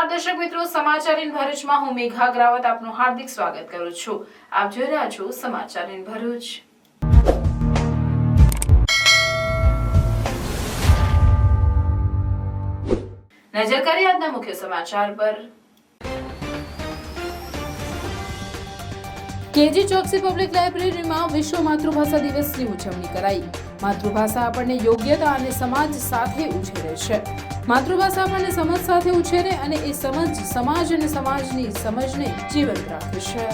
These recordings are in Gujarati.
નમસ્કાર દર્શક મિત્રો, સમાચાર ઇન ભરૂચમાં હું મેઘા અગ્રાવત આપનું હાર્દિક સ્વાગત કરું છું। આપ જોઈ રહ્યા છો સમાચાર ઇન ભરૂચ। નજર કરીએ આજના મુખ્ય સમાચાર પર। કેજી ચોકસી પબ્લિક લાઇબ્રેરીમાં વિશ્વ માતૃભાષા દિવસની ઉજવણી કરાઈ। માતૃભાષા આપણને યોગ્યતા અને સમાજ સાથે ઉછેરે છે। માતૃભાષા આપણને સમજ સાથે ઉછેરે અને એ સમજ સમાજ અને સમાજની સમજને જીવંત રાખે છે।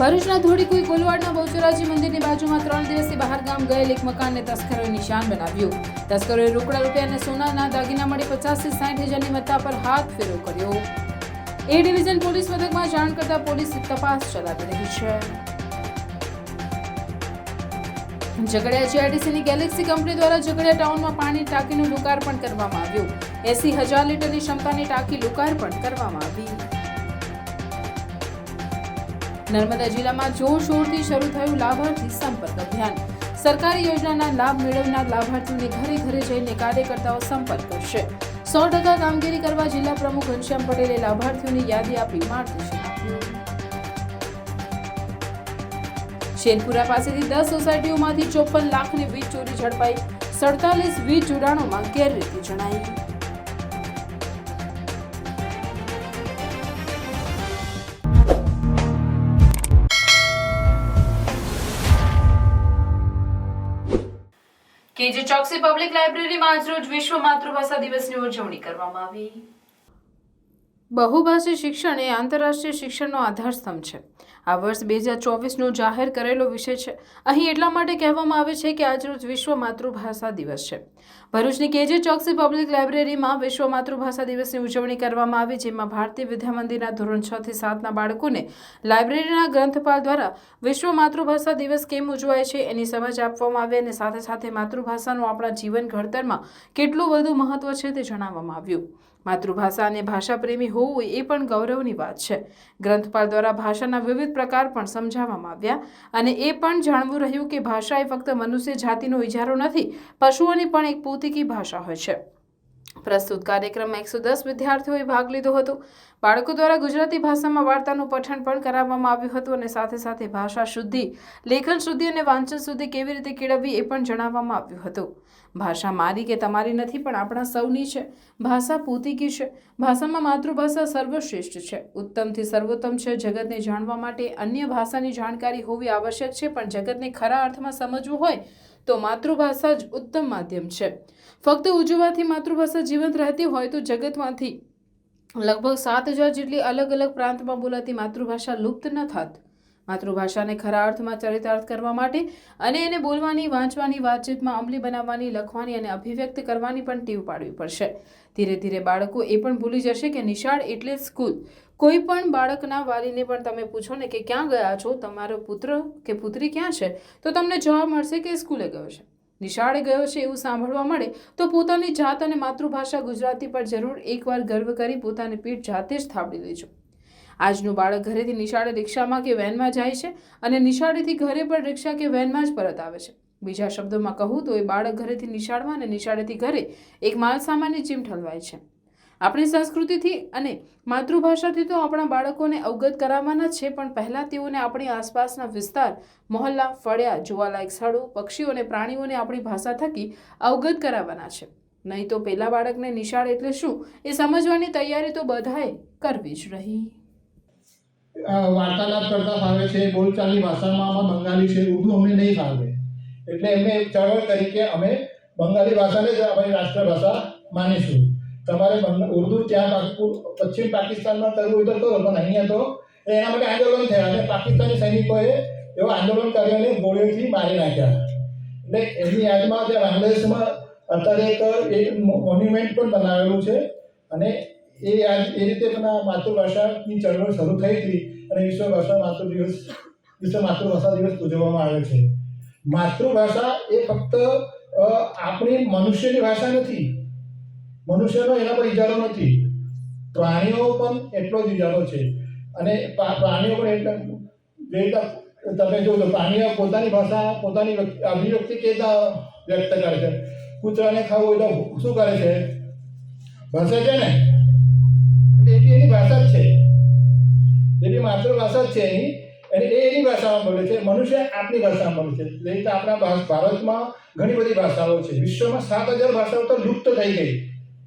ભરૂચના ધોળીકુઈ કોલવાડના બહુચરાજી મંદિરની બાજુમાં 3 દિવસથી બહાર ગામ ગયેલ એક મકાનને તસ્કરોએ નિશાન બનાવ્યું। તસ્કરોએ રોકડા રૂપિયા અને સોનાના દાગીના મળી 50 થી 60 હજારની મત્તા પર હાથ ફેરો કર્યો। એ ડિવિઝન પોલીસ મથકમાં જાણ કરતા પોલીસ તપાસ ચલાવી રહી છે। ઝઘડિયા જીઆઈડીસીની ગેલેક્સી કંપની દ્વારા ઝઘડિયા ટાઉનમાં પાણી ટાંકીનું લોકાર્પણ કરવામાં આવ્યું। 80,000 લીટરની ક્ષમતાની ટાંકી લોકાર્પણ કરવામાં આવી। નર્મદા જિલ્લામાં જોરશોરથી શરૂ થયું લાભાર્થી સંપર્ક અભિયાન। સરકારી યોજનાના લાભ મેળવનાર લાભાર્થીઓને ઘરે ઘરે જઈને કાર્યકર્તાઓ સંપર્ક કરશે। 100% કામગીરી કરવા જિલ્લા પ્રમુખ ઘનશ્યામ પટેલે લાભાર્થીઓની યાદી આપી માર્ગદર્શન આપ્યું। શેરપુરા પાસેથી 10 સોસાયટીઓમાંથી 54 લાખની વીજ ચોરી ઝડપાઈ। 47 વીજ જોડાણોમાં ગેરરીતિ જણાઈ। કેજી ચોકસી પબ્લિક લાઇબ્રેરીમાં આજરોજ વિશ્વ માતૃભાષા દિવસની ઉજવણી કરવામાં આવી। બહુભાષી શિક્ષણ એ આંતરરાષ્ટ્રીય શિક્ષણનો આધારસ્તંભ છે। આ વર્ષ 2024નો જાહેર કરેલો વિષય છે। અહીં એટલા માટે કહેવામાં આવે છે કે આજરોજ વિશ્વ માતૃભાષા દિવસ છે। ભરૂચની કેજી ચોકસી પબ્લિક લાઇબ્રેરીમાં વિશ્વ માતૃભાષા દિવસની ઉજવણી કરવામાં આવી, જેમાં ભારતીય વિદ્યા મંદિરના ધોરણ 6 થી 7ના બાળકોને લાઇબ્રેરીના ગ્રંથપાલ દ્વારા વિશ્વ માતૃભાષા દિવસ કેમ ઉજવાય છે એની સમજ આપવામાં આવી અને સાથે સાથે માતૃભાષાનું આપણા જીવન ઘડતરમાં કેટલું બધું મહત્વ છે તે જણાવવામાં આવ્યું। માતૃભાષા અને ભાષા પ્રેમી હોવું એ પણ ગૌરવની વાત છે। ગ્રંથપાલ દ્વારા ભાષાના વિવિધ પ્રકાર પણ સમજાવવામાં આવ્યા અને એ પણ જાણવું રહ્યું કે ભાષા એ ફક્ત મનુષ્ય જાતિનો ઇજારો નથી, પશુઓની પણ એક પોતીકી ભાષા હોય છે। પ્રસ્તુત કાર્યક્રમમાં 110 વિદ્યાર્થીઓએ ભાગ લીધો હતો। બાળકો દ્વારા ગુજરાતી ભાષામાં વાર્તાનું પઠન પણ કરાવવામાં આવ્યું હતું અને સાથે સાથે ભાષા શુદ્ધિ, લેખન શુદ્ધિ અને વાંચન શુદ્ધિ કેવી રીતે કેળવવી એ પણ જણાવવામાં આવ્યું હતું। ભાષા મારી કે તમારી નથી, પણ આપણા સૌની છે। ભાષા પોતીકી છે। ભાષામાં માતૃભાષા સર્વશ્રેષ્ઠ છે, ઉત્તમથી સર્વોત્તમ છે। જગતને જાણવા માટે અન્ય ભાષાની જાણકારી હોવી આવશ્યક છે, પણ જગતને ખરા અર્થમાં સમજવું હોય તો માતૃભાષા જ ઉત્તમ માધ્યમ છે। ફક્ત ઉજવવાથી માતૃભાષા જીવંત રહેતી હોય તો જગતમાંથી લગભગ 7,000 જેટલી અલગ અલગ પ્રાંતમાં બોલાતી માતૃભાષા લુપ્ત ન થાત। માતૃભાષાને ખરા અર્થમાં ચરિતાર્થ કરવા માટે અને એને બોલવાની, વાંચવાની, વાતચીતમાં અમલી બનાવવાની, લખવાની અને અભિવ્યક્ત કરવાની પણ ટેવ પાડવી પડશે। ધીરે ધીરે બાળકો એ પણ ભૂલી જશે કે નિશાળ એટલે સ્કૂલ। કોઈ પણ બાળકના વાલીને પણ તમે પૂછો ને કે ક્યાં ગયા છો, તમારો પુત્ર કે પુત્રી ક્યાં છે, તો તમને જવાબ મળશે કે સ્કૂલે ગયો છે, નિશાળે ગયો છે એવું સાંભળવા મળે તો પોતાની જાત અને માતૃભાષા ગુજરાતી પર જરૂર એકવાર ગર્વ કરી પોતાની પીઠ જાતે જ થાબડી લેજો। આજનું બાળક ઘરેથી નિશાળે રિક્ષામાં કે વેનમાં જાય છે અને નિશાળેથી ઘરે પણ રિક્ષા કે વેનમાં જ પરત આવે છે। બીજા શબ્દોમાં કહું તો એ બાળક ઘરેથી નિશાળમાં અને નિશાળેથી ઘરે એક માલ સામાનની જેમ ઠલવાય છે। આપણી સંસ્કૃતિથી અને માતૃભાષાથી તો આપણા બાળકોને અવગત કરાવવાના છે, પણ પહેલાં તેઓને આપણી આસપાસના વિસ્તાર, મહોલ્લા, ફળિયા, જોવાલાયક સ્થળો, પક્ષીઓ અને પ્રાણીઓને આપણી ભાષા થકી અવગત કરાવવાના છે। નહીં તો પેલા બાળકને નિશાળ એટલે શું એ સમજવાની તૈયારી તો બધાએ કરવી જ રહી। વાર્તાલાપ કરતા ફાવે છે, બોલચાલની ભાષામાં આમાં બંગાળી છે, ઉર્દુ અમને નહીં ફાવે, એટલે એમને એક ચળવળ કરી કે અમે બંગાળી ભાષાને જ આપણી રાષ્ટ્રભાષા માનીશું। તમારે ઉર્દુ ત્યાં પશ્ચિમ પાકિસ્તાનમાં કરવું હોય તો કરો, પણ અહીંયા તો એના માટે આંદોલન થયા અને પાકિસ્તાની સૈનિકોએ એવો આંદોલન કરીને ગોળીઓથી મારી નાખ્યા। એટલે એની યાદમાં ત્યાં બાંગ્લાદેશમાં અત્યારે એક મોન્યુમેન્ટ પણ બનાવેલું છે અને એ રીતે પણ આ માતૃભાષાની ચળવળ શરૂ થઈ હતી અને વિશ્વ માતૃભાષા દિવસ ઉજવવામાં આવે છે। માતૃભાષા એ ફક્ત આપણી મનુષ્યની ભાષા નથી, મનુષ્યનો એના પર ઇજારો નથી, પ્રાણીઓ પણ એટલો જ ઇજારો છે અને પ્રાણીઓ પણ એટલે તમે જો પ્રાણીઓ પોતાની ભાષા, પોતાની અભિવ્યક્તિ કેવી વ્યક્ત કરે છે। કૂતરાને ખાવું હોય તો શું કરે છે? ભસે છે ને. એટલે એ બી એની ભાષા જ છે, એ બી માતૃભાષા જ છે એની, અને એ એની ભાષામાં બોલે છે. મનુષ્ય આપણી ભાષામાં બોલે છે. એ રીતે આપણા ભારતમાં ઘણી બધી ભાષાઓ છે. વિશ્વમાં 7000 ભાષાઓ તો લુપ્ત થઈ ગઈ,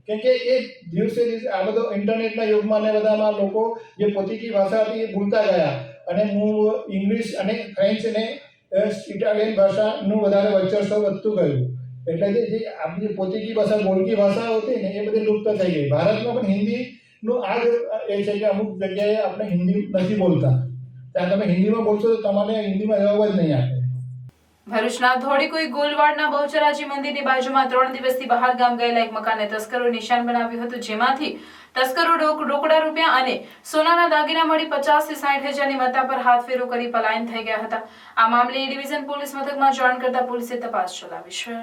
કેમ કે એ દિવસે દિવસે આ બધો ઇન્ટરનેટના યુગમાં ને બધામાં લોકો જે પોતીકી ભાષા હતી એ ભૂલતા ગયા, અને હું ઇંગ્લિશ અને ફ્રેન્ચ અને ઇટાલિયન ભાષાનું વધારે વર્ચસ્વ વધતું ગયું. એટલે જે આપણી જે પોતીકી ભાષા, બોલકી ભાષાઓ હતી ને એ બધી લુપ્ત થઈ ગઈ. ભારતમાં પણ હિન્દીનું આ જ એ છે કે અમુક જગ્યાએ આપણે હિન્દી નથી બોલતા. ત્યાં તમે હિન્દીમાં બોલશો તો તમારે હિન્દીમાં જવાબ જ નહીં આપે. ભરૂચના ધોળીકુઈ ગોલવાડના બહુચરાજી મંદિરની બાજુમાં 3 દિવસથી બહાર ગામ ગયેલા એક મકાનને તસ્કરોએ નિશાન બનાવ્યું હતું, જેમાંથી તસ્કરો રોકડા રૂપિયા અને સોનાના દાગીના મળી 50 થી 60 હજારની મત્તા પર હાથફેરો કરી પલાયન થઈ ગયા હતા. આ મામલે ડિવિઝન પોલીસ મથકમાં જાણ કરતા પોલીસે તપાસ ચલાવી છે.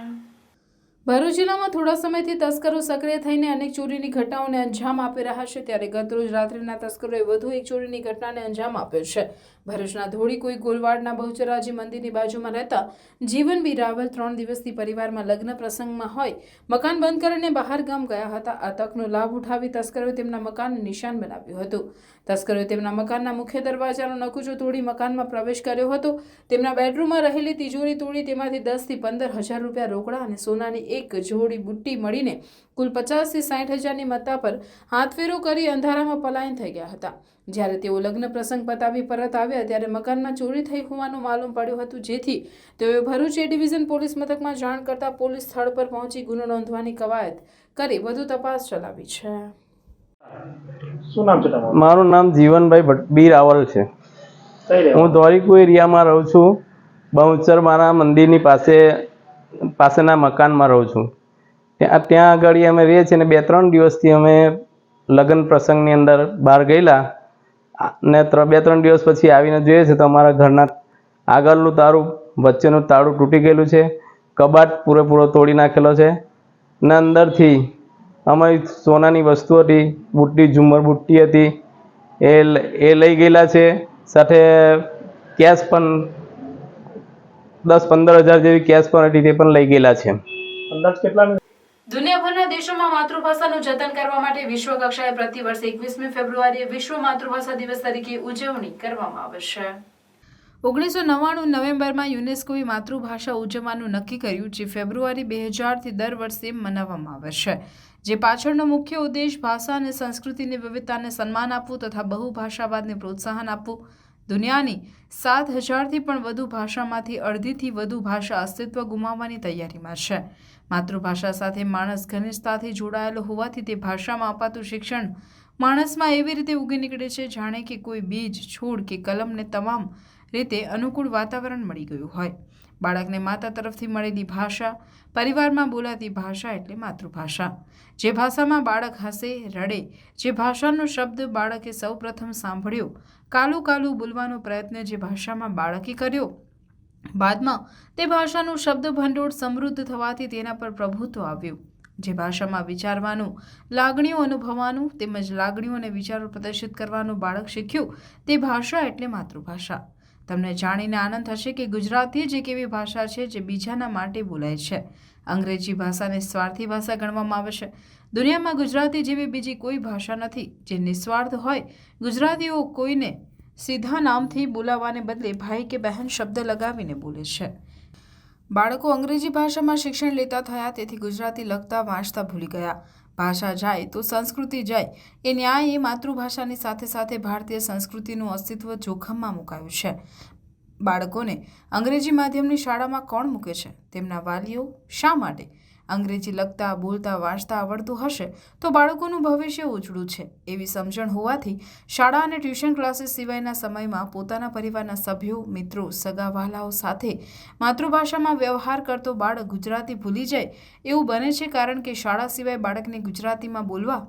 ભરૂચ જિલ્લામાં થોડા સમયથી તસ્કરો સક્રિય થઈને અનેક ચોરીની ઘટનાઓને અંજામ આપી રહ્યા છે, ત્યારે ગતરોજ રાત્રિના તસ્કરોએ વધુ એક ચોરીની ઘટનાને અંજામ આપ્યો છે. ભરૂચના ધોળીકુઈ ગોલવાડના બહુચરાજી મંદિરની બાજુમાં રહેતા જીવનબી રાવલ 3 દિવસથી પરિવારમાં લગ્ન પ્રસંગમાં હોય મકાન બંધ કરીને બહાર ગામ ગયા હતા. આ તકનો લાભ ઉઠાવી તસ્કરોએ તેમના મકાનને નિશાન બનાવ્યું હતું. તસ્કરોએ તેમના મકાનના મુખ્ય દરવાજાનો નકુચો તોડી મકાનમાં પ્રવેશ કર્યો હતો. તેમના બેડરૂમમાં રહેલી તિજોરી તોડી તેમાંથી 10 થી 15 હજાર રૂપિયા રોકડા અને સોનાની એક જોડી બુટ્ટી મળીને કુલ 50 થી 60 હજારની મત્તા પર હાથફેરો કરી અંધારામાં પલાયન થઈ ગયા હતા. જ્યારે તેઓ લગ્ન પ્રસંગ પતાવી પરત આવ્યા ત્યારે મકાનમાં ચોરી થઈ હોવાનું માલુમ પડ્યું હતું, જેથી તેઓએ ભરૂચ એ ડિવિઝન પોલીસ મથકમાં જાણ કરતા પોલીસ સ્થળ પર પહોંચી ગુનો નોંધવાની કવાયત કરી વધુ તપાસ ચલાવી છે. શું નામ છે તમારું? મારું નામ જીવનભાઈ બી રાવલ છે. હું ધોળીકુઈ એરિયામાં રહું છું. બહુચર મારા મંદિરની પાસેના મકાનમાં રહું છું. ત્યાં આગળ અમે રહીએ છીએ, અને 2-3 દિવસથી અમે લગ્ન પ્રસંગની અંદર બહાર ગયેલા, ને 2-3 દિવસ પછી આવીને જોઈએ છે તો અમારા ઘરના આગળનું તાળું, વચ્ચેનું તાળું તૂટી ગયેલું છે. કબાટ પૂરેપૂરો તોડી નાખેલો છે, ને અંદરથી અમારી સોનાની વસ્તુ હતી, બુટ્ટી, ઝુમ્મર બુટ્ટી હતી, એ લઈ ગયેલા છે. સાથે કેશ પણ 10-15 હજાર જેવી કેશ પણ હતી, તે પણ લઈ ગયેલા છે. અંદાજ કેટલા? દુનિયાભરના દેશોમાં માતૃભાષાનું જતન કરવા માટે વિશ્વ કક્ષાએ પ્રતિ વર્ષ 21મી ફેબ્રુઆરીએ વિશ્વ માતૃભાષા દિવસ તરીકે ઉજવણી કરવામાં આવે છે. 1999 નવેમ્બરમાં યુનેસ્કોએ માતૃભાષા ઉજવવાનું નક્કી કર્યું, જે ફેબ્રુઆરી 2000થી દર વર્ષે મનાવવામાં આવે છે. જે પાછળનો મુખ્ય ઉદ્દેશ ભાષા અને સંસ્કૃતિની વિવિધતાને સન્માન આપવું તથા બહુભાષાવાદને પ્રોત્સાહન આપવું. દુનિયાની 7000થી પણ વધુ ભાષામાંથી અડધીથી વધુ ભાષા અસ્તિત્વ ગુમાવવાની તૈયારીમાં છે. માતૃભાષા સાથે માણસ ઘનિષ્ઠતાથી જોડાયેલો હોવાથી તે ભાષામાં અપાતું શિક્ષણ માણસમાં એવી રીતે ઉગી નીકળે છે જાણે કે કોઈ બીજ, છોડ કે કલમને તમામ રીતે અનુકૂળ વાતાવરણ મળી ગયું હોય. બાળકને માતા તરફથી મળેલી ભાષા, પરિવારમાં બોલાતી ભાષા એટલે માતૃભાષા. જે ભાષામાં બાળક હસે, રડે, જે ભાષાનો શબ્દ બાળકે સૌપ્રથમ સાંભળ્યો, કાલું કાલું બોલવાનો પ્રયત્ન જે ભાષામાં બાળકે કર્યો, બાદમાં તે ભાષાનું શબ્દ ભંડોળ સમૃદ્ધ થવાથી તેના પર પ્રભુત્વ આવ્યું. જે ભાષામાં વિચારવાનું, લાગણીઓ અનુભવવાનું તેમજ લાગણીઓ અને વિચારો પ્રદર્શિત કરવાનું બાળક શીખ્યું, તે ભાષા એટલે માતૃભાષા. તમને જાણીને આનંદ થશે કે ગુજરાતી જ એક એવી ભાષા છે જે બીજાના માટે બોલાય છે. અંગ્રેજી ભાષાને સ્વાર્થી ભાષા ગણવામાં આવે છે. દુનિયામાં ગુજરાતી જેવી બીજી કોઈ ભાષા નથી જે નિસ્વાર્થ હોય. ગુજરાતીઓ કોઈને સીધા નામથી બોલાવવાને બદલે ભાઈ કે બહેન શબ્દ લગાવીને બોલે છે. બાળકો અંગ્રેજી ભાષામાં શિક્ષણ લેતા થયા, તેથી ગુજરાતી લખતા વાંચતા ભૂલી ગયા. ભાષા જાય તો સંસ્કૃતિ જાય, એ ન્યાય એ માતૃભાષાની સાથે સાથે ભારતીય સંસ્કૃતિનું અસ્તિત્વ જોખમમાં મુકાયું છે. બાળકોને અંગ્રેજી માધ્યમની શાળામાં કોણ મૂકે છે? તેમના વાલીઓ. શા માટે? અંગ્રેજી લખતા, બોલતા, વાંચતા આવડતું હશે તો બાળકોનું ભવિષ્ય ઉજળું છે એવી સમજણ હોવાથી શાળા અને ટ્યુશન ક્લાસીસ સિવાયના સમયમાં પોતાના પરિવારના સભ્યો, મિત્રો, સગાવહાલાઓ સાથે માતૃભાષામાં વ્યવહાર કરતો બાળક ગુજરાતી ભૂલી જાય એવું બને છે, કારણ કે શાળા સિવાય બાળકને ગુજરાતીમાં બોલવા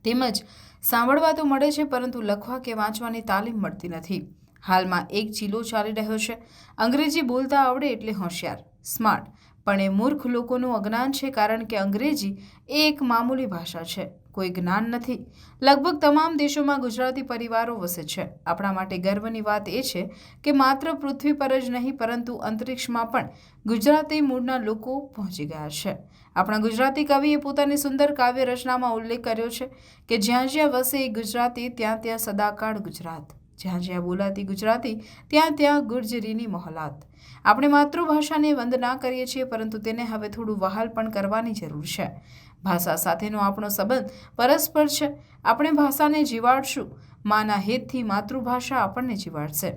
તેમજ સાંભળવા તો મળે છે, પરંતુ લખવા કે વાંચવાની તાલીમ મળતી નથી. હાલમાં એક ચીલો ચાલી રહ્યો છે, અંગ્રેજી બોલતા આવડે એટલે હોશિયાર, સ્માર્ટ, પણ એ મૂર્ખ લોકોનું અજ્ઞાન છે, કારણ કે અંગ્રેજી એ એક મામૂલી ભાષા છે. કોઈ જ્ઞાન નથી. લગભગ તમામ દેશોમાં ગુજરાતી પરિવારો વસે છે. આપણા માટે ગર્વની વાત એ છે કે માત્ર પૃથ્વી પર જ નહીં પરંતુ અંતરિક્ષમાં પણ ગુજરાતી મૂળના લોકો પહોંચી ગયા છે. આપણા ગુજરાતી કવિએ પોતાની સુંદર કાવ્ય રચનામાં ઉલ્લેખ કર્યો છે કે જ્યાં જ્યાં વસે ગુજરાતી ત્યાં ત્યાં સદાકાળ ગુજરાત, જ્યાં જ્યાં બોલાતી ગુજરાતી ત્યાં ત્યાં ગુર્જરીની મોહલાત. આપણે માતૃભાષાને વંદના કરીએ છીએ પરંતુ તેને હવે થોડું વહાલ પણ કરવાની જરૂર છે. ભાષા સાથેનો આપણો સંબંધ પરસ્પર છે. આપણે ભાષાને જીવાડશું. માના હેતથી માતૃભાષા આપણને જીવાડશે.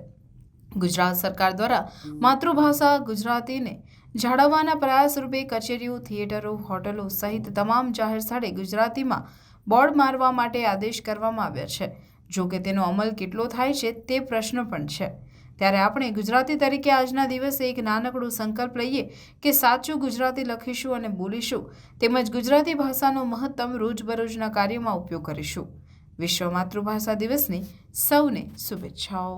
ગુજરાત સરકાર દ્વારા માતૃભાષા ગુજરાતીને જાળવવાના પ્રયાસ રૂપે કચેરીઓ, થિયેટરો, હોટલો સહિત તમામ જાહેર સ્થળે ગુજરાતીમાં બોર્ડ મારવા માટે આદેશ કરવામાં આવ્યા છે. જો કે તેનો અમલ કેટલો થાય છે તે પ્રશ્ન પણ છે. ત્યારે આપણે ગુજરાતી તરીકે આજના દિવસે એક નાનકડો સંકલ્પ લઈએ કે સાચું ગુજરાતી લખીશું અને બોલીશું, તેમજ ગુજરાતી ભાષાનો મહત્તમ રોજબરોજના કાર્યમાં ઉપયોગ કરીશું. વિશ્વ માતૃભાષા દિવસની સૌને શુભેચ્છાઓ.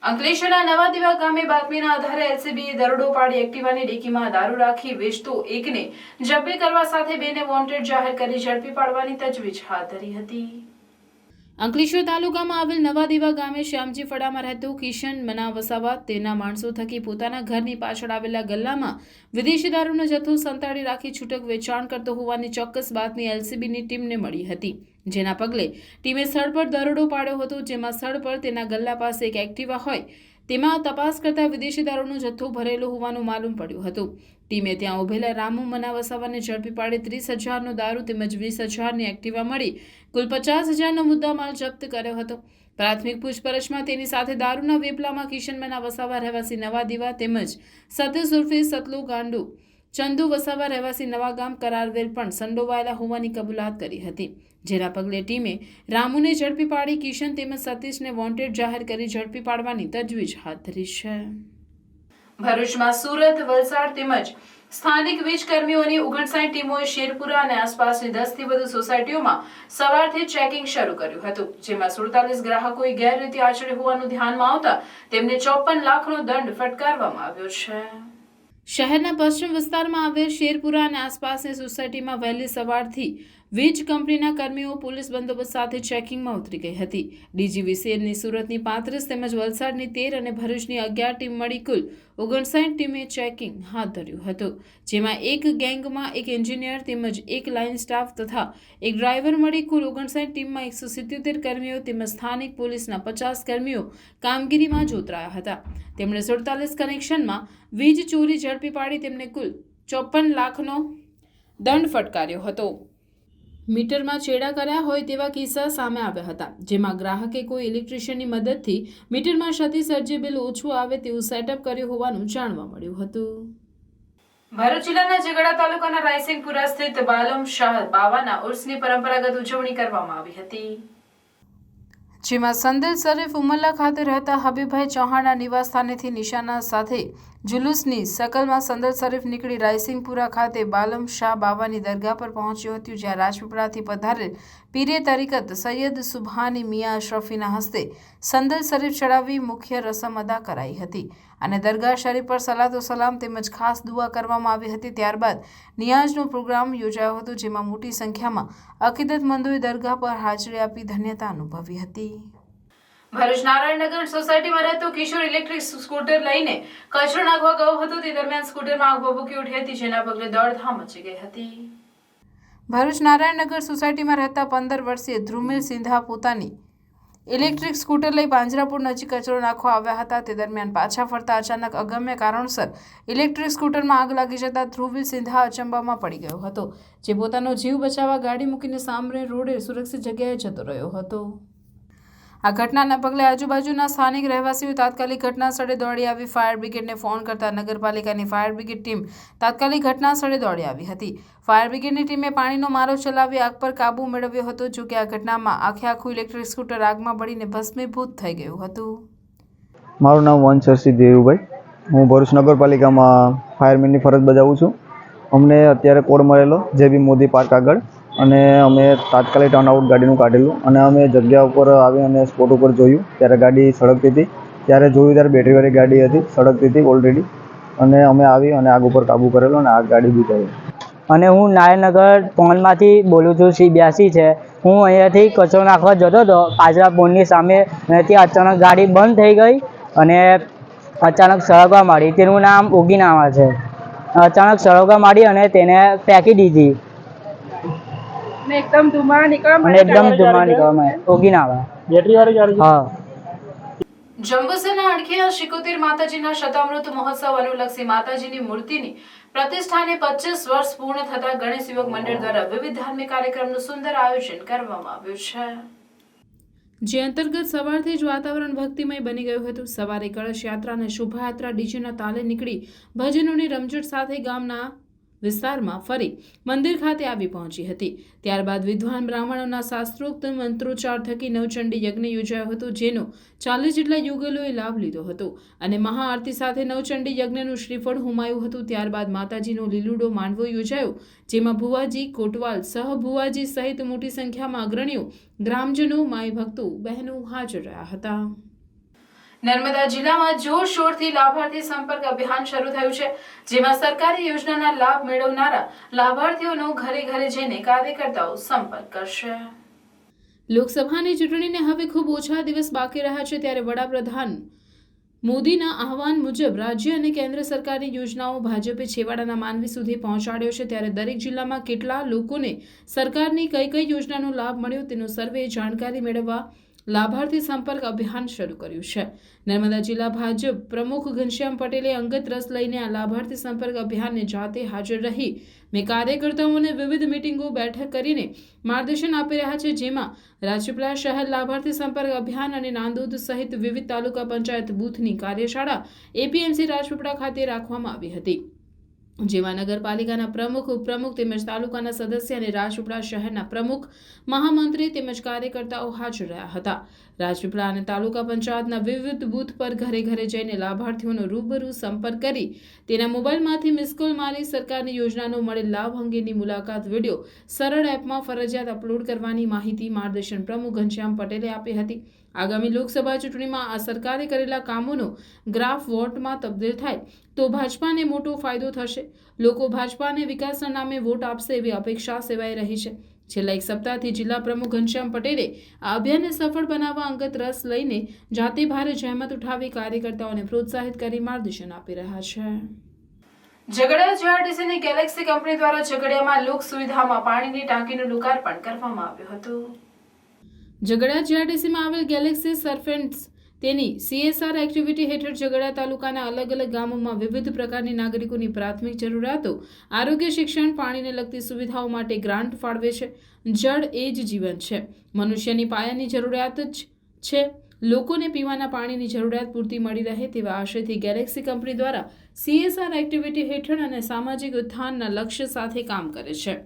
અંકલેશ્વરના નવાદીવા ગામે બાતમીના આધારે એલસીબીએ દરોડો પાડી એક્ટિવાની ડિક્કીમાં દારૂ રાખી વેચતો એકને ઝડપી કરવા સાથે બેને વોન્ટેડ જાહેર કરી ઝડપી પાડવાની તજવીજ હાથ ધરી હતી. અંકલેશ્વર તાલુકામાં આવેલ નવાદીવા ગામે શ્યામજી ફળામાં રહેતો કિશન મના વસાવા તેના માણસો થકી પોતાના ઘરની પાછળ આવેલા ગલ્લામાં વિદેશી દારૂનો જથ્થો સંતાડી રાખી છૂટક વેચાણ કરતો હોવાની ચોક્કસ બાતમી એલસીબીની ટીમને મળી હતી. જેના પગલે ટીમે સ્થળ પર દરોડો પાડ્યો હતો. જેમાં સ્થળ પર તેના ગલ્લા પાસે એક એક્ટિવા હોય તેમાં તપાસ કરતા વિદેશી દારૂનો જથ્થો ભરેલો હોવાનું માલુમ પડ્યું હતું. ટીમે ત્યાં ઉભેલા રામુ મના વસાવાને ઝડપી પાડી 30,000નો દારૂ તેમજ 20,000ની એક્ટિવા મળી કુલ 50,000નો મુદ્દામાલ જપ્ત કર્યો હતો. પ્રાથમિક પૂછપરછમાં તેની સાથે દારૂના વેપલામાં કિશન મના વસાવા રહેવાસી નવાદીવા તેમજ સતીશ ઉર્ફે સતલો ગાંડુ ચંદુ વસાવા રહેવાસી નવાગામ કરારવેલ પણ સંડોવાયેલા હોવાની કબૂલાત કરી હતી. જેના પગલે ટીમે રામુને ઝડપી પાડી કિશન તેમજ સતીશને વોન્ટેડ જાહેર કરી ઝડપી પાડવાની તજવીજ હાથ ધરી છે. ભરૂચમાં સુરત, વલસાડ તેમજ સ્થાનિક વીજ કર્મીઓની 59 ટીમોએ શેરપુરા અને આસપાસની 10થી વધુ સોસાયટીઓમાં સવારથી ચેકિંગ શરૂ કર્યું હતું. જેમાં 47 ગ્રાહકોએ ગેરરીતિ આચરી હોવાનું ધ્યાનમાં આવતા તેમને 54 લાખનો દંડ ફટકારવામાં આવ્યો છે. શહેરના પશ્ચિમ વિસ્તારમાં આવેલ શેરપુરા અને આસપાસની સોસાયટીમાં વહેલી સવારથી વીજ કંપનીના કર્મીઓ પોલીસ બંદોબસ્ત સાથે ચેકિંગમાં ઉતરી ગઈ હતી. ડીજીવીસીએલની સુરતની 35 તેમજ વલસાડની 13 અને ભરૂચની 11 ટીમ મળી કુલ 59 ટીમે ચેકિંગ હાથ ધર્યું હતું. જેમાં એક ગેંગમાં એક એન્જિનિયર તેમજ એક લાઇન સ્ટાફ તથા એક ડ્રાઈવર મળી કુલ 59 ટીમમાં 177 કર્મીઓ તેમજ સ્થાનિક પોલીસના 50 કર્મીઓ કામગીરીમાં જોતરાયા હતા. તેમણે 47 કનેક્શનમાં વીજ ચોરી ઝડપી પાડી તેમને કુલ 54 લાખનો દંડ ફટકાર્યો હતો. મીટરમાં ચેડા કર્યા હોય તેવા કિસ્સા સામે આવ્યા હતા. જેમાં ગ્રાહકે કોઈ ઇલેક્ટ્રિશિયનની મદદથી મીટરમાં ક્ષતિ સર્જી બિલ ઓછું આવે તેવું સેટઅપ કર્યું હોવાનું જાણવા મળ્યું હતું. ભરૂચ જિલ્લાના ઝઘડા તાલુકાના રાયસિંગપુરા સ્થિત બાલમ શાહ બાવાના ઉર્સની પરંપરાગત ઉજવણી કરવામાં આવી હતી. જેમાં સંદેલ શરીફ ઉમલ્લા ખાતે રહેતા હબીબભાઈ ચૌહાણના નિવાસ સ્થાનેથી નિશાના સાથે જુલુસની શકલમાં સંદેલ શરીફ નીકળી રાયસિંગપુરા ખાતે બાલમ શાહ બાવાની દરગાહ પર પહોંચ્યું હતું. જ્યાં રાજપીપળાથી પધારેલ પીરે તરીકત સૈયદ સુબહાની મિયા અશરફીના હસ્તે સંદેલ શરીફ ચડાવી મુખ્ય રસમ અદા કરાઈ હતી અને દરગાહ શરીફ પર સલાતો સલામ તેમજ ખાસ દુઆ કરવામાં આવી હતી. ત્યારબાદ નિયાઝનો પ્રોગ્રામ યોજાયો હતો. જેમાં મોટી સંખ્યામાં અકીદતમંદોએ દરગાહ પર હાજરી આપી ધન્યતા અનુભવી હતી. ભરૂચ નારાયણનગર સોસાયટીમાં રહેતો કિશોર ઇલેક્ટ્રિક સ્કૂટર લઈને કચરો નાખવા ગયો હતો. તે દરમિયાન સ્કૂટરમાં આગ ભભૂકી ઉઠી હતી. જેના પગલે દોડધામ મચી ગઈ હતી. ભરૂચ નારાયણનગર સોસાયટીમાં રહેતા 15 વર્ષીય ધ્રુમિલ સિંધા પોતાની ઇલેક્ટ્રિક સ્કૂટર લઈ પાંજરાપુર નજીક કચરો નાખવા આવ્યા હતા. તે દરમિયાન પાછા ફરતા અચાનક અગમ્ય કારણસર ઇલેક્ટ્રિક સ્કૂટરમાં આગ લાગી જતા ધ્રુવિલ સિંધા અચંબામાં પડી ગયો હતો. જે પોતાનો જીવ બચાવવા ગાડી મૂકીને સામે રોડે સુરક્ષિત જગ્યાએ જતો રહ્યો હતો. આ ઘટનાના પગલે આજુબાજુના સ્થાનિક રહેવાસીઓ તાત્કાલિક ઘટના સ્થળે દોડી આવી ફાયર બ્રિગેડને ફોન કરતા નગરપાલિકાની ફાયર બ્રિગેડ ટીમ તાત્કાલિક ઘટના સ્થળે દોડી આવી હતી. ફાયર બ્રિગેડની ટીમે પાણીનો મારો ચલાવી આગ પર કાબૂ મેળવ્યો હતો. જો કે આ ઘટનામાં આખું ઇલેક્ટ્રિક સ્કૂટર આગમાં બળીને ભસ્મીભૂત થઈ ગયું હતું. મારું નામ વંશરસિંહ દેવુભાઈ. હું ભરૂચ નગરપાલિકામાં ફાયરમેનની ફરજ બજાવું છું. અમને અત્યારે કોડ મળેલો જેબી મોદી પાર્ક આગળ અને અમે તાત્કાલિક ટર્નઆઉટ ગાડીનું કાઢેલું અને અમે જગ્યા ઉપર આવી અને સ્પોટ ઉપર જોયું ત્યારે ગાડી સળગતી હતી. ત્યારે જોયું ત્યારે બેટરીવાળી ગાડી હતી, સળગતી હતી ઓલરેડી અને અમે આવી અને આગ ઉપર કાબૂ કરેલો અને આગ ગાડી બુઝાવી. અને હું નારાયણનગર પોનમાંથી બોલું છું. C82 છે. હું અહીંયાથી કચરો નાખવા જતો હતો પાજરા પોળની સામે, અને ત્યાં અચાનક ગાડી બંધ થઈ ગઈ અને અચાનક સળગવા માંડી. તેનું નામ ઓગીનાવા છે. અચાનક સળગવા માંડી અને તેને ફેંકી દીધી અને એકદમ ધુમાડા નીકળવા ઓગીનાવા. બેટરી વાળી ગાડી છે? હા. જંબુસરના અણખીયા શિકોતેર માતાજીના શતામૃત મહોત્સવ અનુલક્ષી માતાજીની મૂર્તિની પ્રતિષ્ઠાને 25 વર્ષ પૂર્ણ થતા ગણેશ યુવક મંડળ દ્વારા વિવિધ ધાર્મિક કાર્યક્રમનું સુંદર આયોજન કરવામાં આવ્યું છે, જે અંતર્ગત સવારથી જ વાતાવરણ ભક્તિમય બની ગયું હતું. સવારે કળશ યાત્રા અને શોભાયાત્રા ડીજેના તાલે નીકળી ભજનોની રમઝટ સાથે ગામના વિસ્તારમાં ફરી મંદિર ખાતે આવી પહોંચી હતી. ત્યારબાદ વિદ્વાન બ્રાહ્મણોના શાસ્ત્રોક્ત મંત્રોચ્ચાર થકી નવચંડી યજ્ઞ યોજાયો હતો, જેનો 40 જેટલા યુગલોએ લાભ લીધો હતો અને મહાઆરતી સાથે નવચંડી યજ્ઞનું શ્રીફળ હોમાયું હતું. ત્યારબાદ માતાજીનો લીલુડો માંડવો યોજાયો, જેમાં ભુવાજી, કોટવાલ, સહ ભુવાજી સહિત મોટી સંખ્યામાં અગ્રણીઓ, ગ્રામજનો, માઈ ભક્તો, બહેનો હાજર રહ્યા હતા. નર્મદા જિલ્લામાં જોરશોરથી લાભાર્થી સંપર્ક અભિયાન શરૂ થયું છે, જેમાં સરકારી યોજનાના લાભ મેળવનારા લાભાર્થીઓનો ઘરે ઘરે જઈને કાર્યકર્તાઓ સંપર્ક કરશે. લોકસભાની ચૂંટણીને હવે ખૂબ ઓછા દિવસ બાકી રહ્યા છે, ત્યારે વડાપ્રધાન મોદીના આહવાન મુજબ રાજ્ય અને કેન્દ્ર સરકારની યોજનાઓ ભાજપે છેવાડાના માનવી સુધી પહોંચાડ્યો છે. ત્યારે દરેક જિલ્લામાં કેટલા લોકોને સરકારની કઈ કઈ યોજનાનો લાભ મળ્યો તેનો સર્વે જાણકારી મેળવવા લાભાર્થી સંપર્ક અભિયાન શરૂ કર્યું છે. નર્મદા જિલ્લા ભાજપ પ્રમુખ ઘનશ્યામ પટેલે અંગત રસ લઈને આ લાભાર્થી સંપર્ક અભિયાનને જાતે હાજર રહી મેં કાર્યકર્તાઓને વિવિધ મીટિંગો, બેઠક કરીને માર્ગદર્શન આપી રહ્યા છે, જેમાં રાજપીપળા શહેર લાભાર્થી સંપર્ક અભિયાન અને નાંદોદ સહિત વિવિધ તાલુકા પંચાયત બૂથની કાર્યશાળા APMC રાજપીપળા ખાતે રાખવામાં આવી હતી, જેમાં નગરપાલિકાના પ્રમુખ, ઉપપ્રમુખ તેમજ તાલુકાના સદસ્ય અને રાજપીપળા શહેરના પ્રમુખ, મહામંત્રી તેમજ કાર્યકર્તાઓ હાજર રહ્યા હતા. રાજપીપળા અને તાલુકા પંચાયતના વિવિધ બૂથ પર ઘરે ઘરે જઈને લાભાર્થીઓનો રૂબરૂ સંપર્ક કરી તેના મોબાઈલમાંથી મિસકોલ મારી સરકારની યોજનાનો મળેલ લાભ અંગેની મુલાકાત વિડીયો સરળ એપમાં ફરજિયાત અપલોડ કરવાની માહિતી માર્ગદર્શન પ્રમુખ ઘનશ્યામ પટેલે આપી હતી. આગામી લોકસભા ચૂંટણીમાં આ સરકારે કરેલા કામોનો ગ્રાફ વોટમાં તબદીલ થાય તો ભાજપાને મોટો ફાયદો થશે. લોકો ભાજપાને વિકાસના નામે વોટ આપશે એવી અપેક્ષા સેવાઈ રહી છે. છેલ્લા એક સપ્તાહથી જિલ્લા પ્રમુખ ઘનશ્યામ પટેલે આ અભિયાનને સફળ બનાવવા અંગત રસ લઈને જાતે ભારે જહેમત ઉઠાવી કાર્યકર્તાઓને પ્રોત્સાહિત કરી માર્ગદર્શન આપી રહ્યા છે. ઝઘડિયા GRTCની ગેલેક્સી કંપની દ્વારા ઝઘડિયામાં લોક સુવિધામાં પાણીની ટાંકીનું લોકાર્પણ કરવામાં આવ્યું હતું. ઝઘડિયા GRTCમાં આવેલ ગેલેક્સી સર્ફેન્ટ્સ તેની CSR એક્ટિવિટી હેઠળ ઝઘડિયા તાલુકાના અલગ અલગ ગામોમાં વિવિધ પ્રકારની નાગરિકોની પ્રાથમિક જરૂરિયાતો, આરોગ્ય, શિક્ષણ, પાણીને લગતી સુવિધાઓ માટે ગ્રાન્ટ ફાળવે છે. જળ એ જ જીવન છે. મનુષ્યની પાયાની જરૂરિયાત જ છે. લોકોને પીવાના પાણીની જરૂરિયાત પૂરતી મળી રહે તેવા આશયથી ગેલેક્સી કંપની દ્વારા CSR એક્ટિવિટી હેઠળ અને સામાજિક ઉત્થાનના લક્ષ્ય સાથે કામ કરે છે.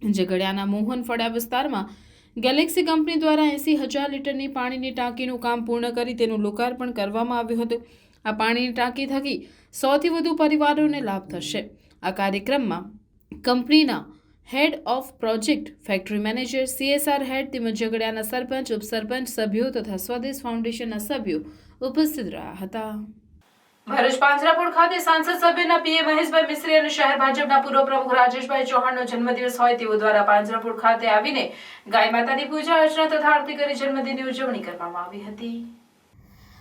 ઝઘડિયાના મોહન ફળિયા વિસ્તારમાં ગેલેક્સી કંપની દ્વારા 80,000 લીટરની પાણીની ટાંકીનું કામ પૂર્ણ કરી તેનું લોકાર્પણ કરવામાં આવ્યું હતું. આ પાણીની ટાંકી થકી 100થી વધુ પરિવારોને લાભ થશે. આ કાર્યક્રમમાં કંપનીના head of project, factory manager, CSR head તેમજ ઝઘડિયાના સરપંચ, ઉપસરપંચ, સભ્યો તથા સ્વદેશ ફાઉન્ડેશનના સભ્યો ઉપસ્થિત રહ્યા હતા. ભરૂચ પાંજરાપોળ ખાતે સાંસદ સભ્યના PA મહેશભાઈ મિસ્ત્રી અને શહેર ભાજપના પૂર્વ પ્રમુખ રાજેશભાઈ ચૌહાણનો જન્મદિવસ હોય તેઓ દ્વારા પાંજરાપોળ ખાતે આવીને ગાય માતાની પૂજા અર્ચના તથા આરતી કરી જન્મદિનની ઉજવણી કરવામાં આવી હતી.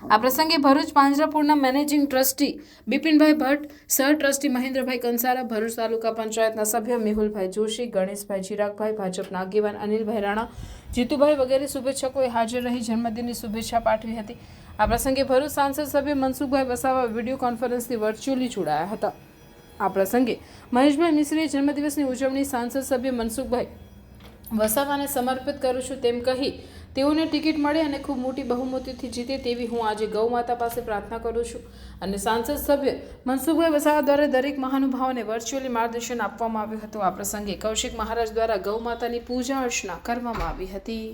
આ પ્રસંગે ભરૂચ પાંજરાપોળના મેનેજિંગ ટ્રસ્ટી બિપિનભાઈ ભટ્ટ, સહ ટ્રસ્ટી મહેન્દ્રભાઈ કંસારા, ભરૂચ તાલુકા પંચાયતના સભ્ય મેહુલભાઈ જોશી, ગણેશભાઈ ચિરાગભાઈ, ભાજપના આગેવાન અનિલભાઈ રાણા, જીતુભાઈ વગેરે શુભેચ્છકોએ હાજર રહી જન્મદિનની શુભેચ્છા પાઠવી હતી. આ પ્રસંગે ભરૂચ સાંસદ સભ્ય મનસુખભાઈ વસાવા વિડીયો કોન્ફરન્સથી વર્ચ્યુઅલી જોડાયા હતા. આ પ્રસંગે મહેશભાઈ મિશ્રીએ જન્મદિવસની ઉજવણી સાંસદ સભ્ય મનસુખભાઈ વસાવાને સમર્પિત કરું છું તેમ કહી તેઓને ટિકિટ મળે અને ખૂબ મોટી બહુમતીથી જીતે તેવી હું આજે ગૌ માતા પાસે પ્રાર્થના કરું છું. અને સાંસદ સભ્ય મનસુખભાઈ વસાવા દ્વારા દરેક મહાનુભાવોને વર્ચ્યુઅલી માર્ગદર્શન આપવામાં આવ્યું હતું. આ પ્રસંગે કૌશિક મહારાજ દ્વારા ગૌ માતાની પૂજા અર્ચના કરવામાં આવી હતી.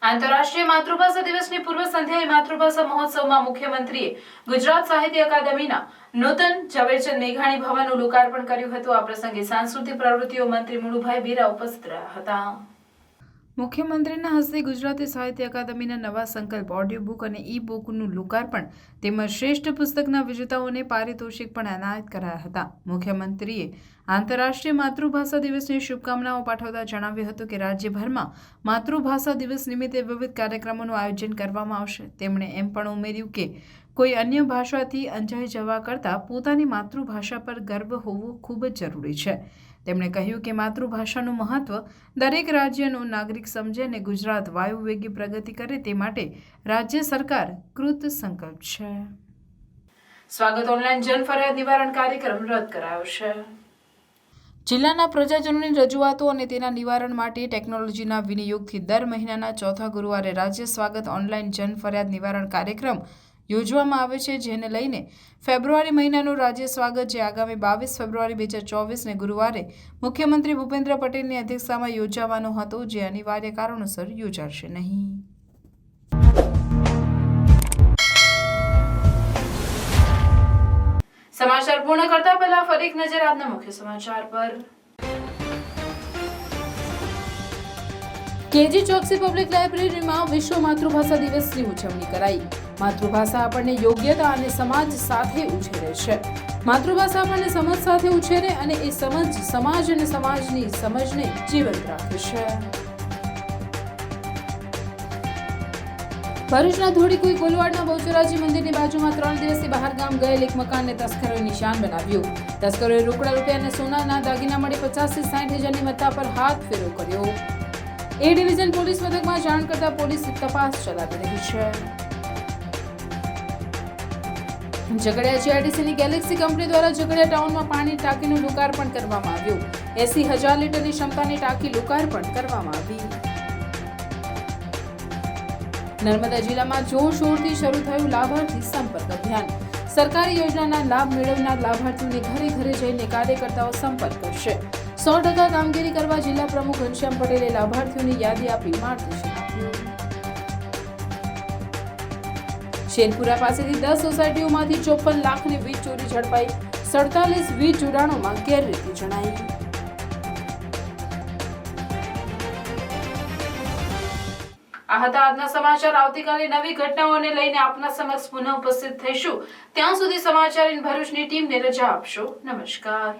આંતરરાષ્ટ્રીય માતૃભાષા દિવસની પૂર્વ સંધ્યાએ માતૃભાષા મહોત્સવમાં મુખ્યમંત્રીએ ગુજરાત સાહિત્ય અકાદમીના નૂતન ઝવેરચંદ મેઘાણી ભવનનું લોકાર્પણ કર્યું હતું. આ પ્રસંગે સાંસ્કૃતિક પ્રવૃત્તિઓ મંત્રી મુળુભાઈ બેરા ઉપસ્થિત રહ્યા હતા. મુખ્યમંત્રીના હસ્તે ગુજરાતી સાહિત્ય અકાદમીના નવા સંકલ્પ ઓડિયો બુક અને ઈ બુકનું લોકાર્પણ તેમજ શ્રેષ્ઠ પુસ્તકના વિજેતાઓને પારિતોષિક પણ એનાયત કરાયા હતા. મુખ્યમંત્રીએ આંતરરાષ્ટ્રીય માતૃભાષા દિવસની શુભકામનાઓ પાઠવતા જણાવ્યું હતું કે રાજ્યભરમાં માતૃભાષા દિવસ નિમિત્તે વિવિધ કાર્યક્રમોનું આયોજન કરવામાં આવશે. તેમણે એમ પણ ઉમેર્યું કે કોઈ અન્ય ભાષાથી અંજાઈ જવા કરતાં પોતાની માતૃભાષા પર ગર્વ હોવો ખૂબ જ જરૂરી છે. તેમણે કહ્યું કે માતૃભાષાનું મહત્વ દરેક રાજ્યનો નાગરિક સમજે અને ગુજરાત વાયુવેગી પ્રગતિ કરે તે માટે રાજ્ય સરકાર કૃત સંકલ્પ છે. સ્વાગત ઓનલાઈન જન ફરિયાદ નિવારણ કાર્યક્રમ રદ કરાયો છે. જિલ્લાના પ્રજાજનોની રજૂઆતો અને તેના નિવારણ માટે ટેકનોલોજીના વિનિયોગથી દર મહિનાના ચોથા ગુરુવારે રાજ્ય સ્વાગત ઓનલાઈન જન ફરિયાદ નિવારણ કાર્યક્રમ યોજવામાં આવે છે, જેને લઈને ફેબ્રુઆરી મહિનાનું રાજ્ય સ્વાગત જે આગામી 22 ફેબ્રુઆરી 2024ને ગુરુવારે મુખ્યમંત્રી ભૂપેન્દ્ર પટેલની અધ્યક્ષતામાં યોજાવાનો હતો, જે અનિવાર્ય કારણોસર યોજાશે નહીં. સમાચાર પૂર્ણ કરતા પહેલા ફરી એક નજર આજના મુખ્ય સમાચાર પર. કેજી ચોકસી પબ્લિક લાઇબ્રેરીમાં વિશ્વ માતૃભાષા દિવસની ઉજવણી કરાઈ. માતૃભાષા આપણને યોગ્યતા અને સમાજ સાથે ઉછેરે છે. માતૃભાષા આપણને સમજ સાથે ઉછેરે અને એ સમજ સમાજ અને સમાજની સમજને જીવંત રાખે છે. ભરૂચના ધોળીકુઈ કોલવાડના બહુચરાજી મંદિરની બાજુમાં 3 દિવસથી બહાર ગામ ગયેલ એક મકાનને તસ્કરોએ નિશાન બનાવ્યું. તસ્કરોએ રોકડા રૂપિયા અને સોનાના દાગીના મળી 50 થી 60 હજારની મત્તા પર હાથ ફેરો કર્યો. એ ડિવિઝન પોલીસ મથકમાં જાણ કરતા પોલીસ તપાસ ચલાવી રહી છે. ઝઘડિયા જીઆઈડીસીની ગેલેક્સી કંપની દ્વારા ઝઘડિયા ટાઉનમાં પાણી ટાંકીનું લોકાર્પણ કરવામાં આવ્યું. 80,000 લીટરની ક્ષમતાની ટાંકી લોકાર્પણ કરવામાં આવી. નર્મદા જિલ્લામાં જોરશોરથી શરૂ થયું લાભાર્થી સંપર્ક અભિયાન. સરકારી યોજનાના લાભ મેળવનાર લાભાર્થીઓને ઘરે ઘરે જઈને કાર્યકર્તાઓ સંપર્ક કરશે. 100% કામગીરી કરવા જિલ્લા પ્રમુખ ઘનશ્યામ પટેલે લાભાર્થીઓની યાદી આપી માર્ગદર્શન આપ્યું. શેરપુરા પાસેથી 10 સોસાયટીઓમાંથી 54 લાખની વીજ ચોરી ઝડપાઈ. 47 વીજ જોડાણોમાં ગેરરીતિ જણાઈ. આ હતા આજના સમાચાર. આવતીકાલે નવી ઘટનાઓને લઈને આપના સમક્ષ પુનઃ ઉપસ્થિત થઈશું. ત્યાં સુધી સમાચાર ઇન ભરૂચની ટીમને રજા આપશો. નમસ્કાર.